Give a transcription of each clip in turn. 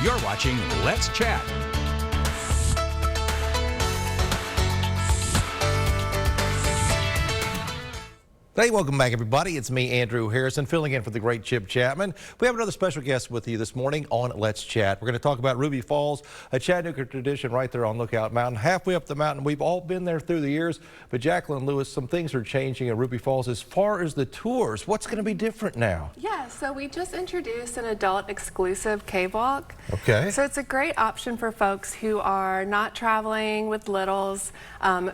You're watching Let's Chat. Hey, welcome back, everybody. It's me, Andrew Harrison, filling in for the great Chip Chapman. We have another special guest with you this morning on Let's Chat. We're going to talk about Ruby Falls, a Chattanooga tradition right there on Lookout Mountain. Halfway up the mountain, we've all been there through the years, but Jaclyn Lewis, some things are changing at Ruby Falls as far as the tours. What's going to be different now? Yeah, so we just introduced an adult exclusive cave walk. Okay. So it's a great option for folks who are not traveling with littles.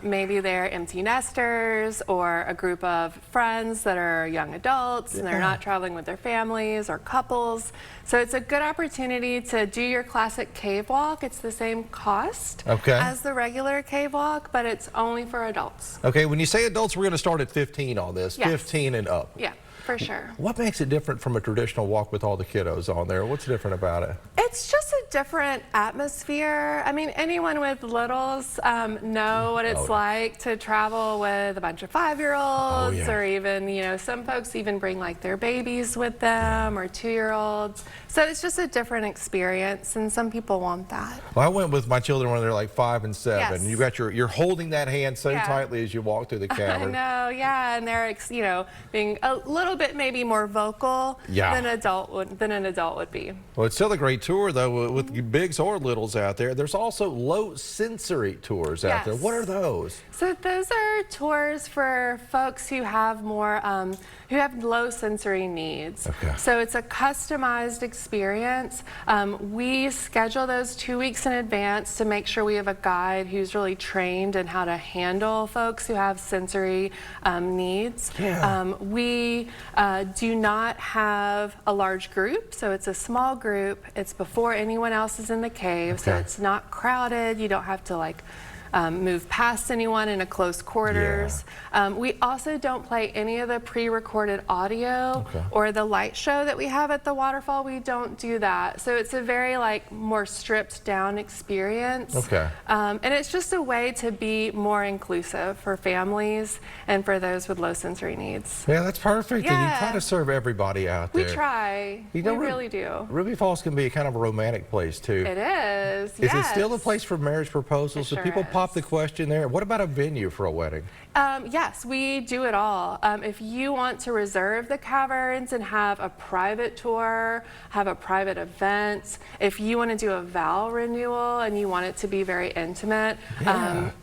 Maybe they're empty nesters or a group of friends that are young adults and they're not traveling with their families or couples. So it's a good opportunity to do your classic cave walk. It's the same cost as the regular cave walk, but it's only for adults. Okay, when you say adults, we're going to start at 15 on this, 15 and up. Yeah, for sure. What makes it different from a traditional walk with all the kiddos on there? What's different about it? It's just a different atmosphere. I mean, anyone with littles know what it's like to travel with a bunch of 5-year-olds or even, you know, some folks even bring like their babies with them or 2-year-olds. So it's just a different experience and some people want that. Well, I went with my children when they're like 5 and 7. Yes. You got you're holding that hand so tightly as you walk through the cavern. I know, yeah, and they're, you know, being a little bit maybe more vocal than an adult would be. Well, it's still a great tour though with bigs or littles out there. There's also low sensory tours out there. What are those? So those are tours for folks who have more who have low sensory needs. So it's a customized experience. We schedule those 2 weeks in advance to make sure we have a guide who's really trained in how to handle folks who have sensory needs. We do not have a large group, so it's a small group. It's before anyone else is in the cave, so it's not crowded. You don't have to like move past anyone in a close quarters. We also don't play any of the pre-recorded audio or the light show that we have at the waterfall. We don't do that. So it's a very like more stripped down experience. And it's just a way to be more inclusive for families and for those with low sensory needs. Yeah, that's perfect. And you try to serve everybody out there. We try. You know, we really do. Ruby Falls can be a kind of a romantic place too. It is. Is it still a place for marriage proposals? Do people pop the question there? What about a venue for a wedding? Yes, we do it all. If you want to reserve the caverns and have a private tour, have a private event, if you want to do a vow renewal and you want it to be very intimate,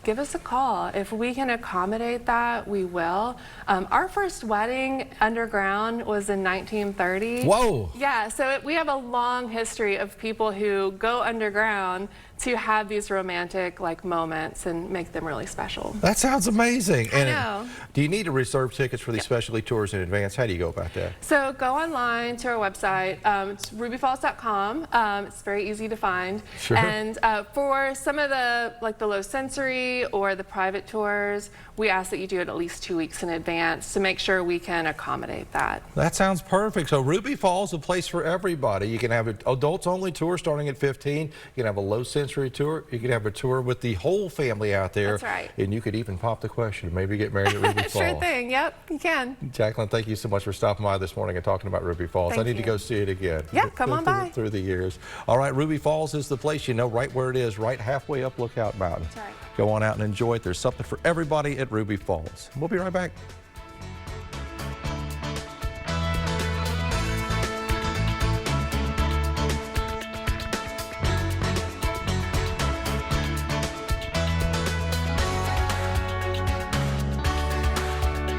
give us a call. If we can accommodate that, we will. Our first wedding underground was in 1930. Whoa! Yeah, so we have a long history of people who go underground to have these romantic like moments and make them really special. That sounds amazing. I know. Do you need to reserve tickets for these specialty tours in advance? How do you go about that? So go online to our website. It's rubyfalls.com. It's very easy to find. And for some of the like the low sensory or the private tours, we ask that you do it at least 2 weeks in advance to make sure we can accommodate that. That sounds perfect. So Ruby Falls, a place for everybody. You can have an adults only tour starting at 15. You can have a low sensory tour. You can have a tour with the whole family out there. That's right. And you could even pop the question, maybe get married at Ruby Falls. Sure thing. Yep, you can. Jaclyn, thank you so much for stopping by this morning and talking about Ruby Falls. I need to go see it again. Yeah, come on by. Through the years. All right, Ruby Falls is the place, you know right where it is, right halfway up Lookout Mountain. That's right. Go on out and enjoy it. There's something for everybody at Ruby Falls. We'll be right back.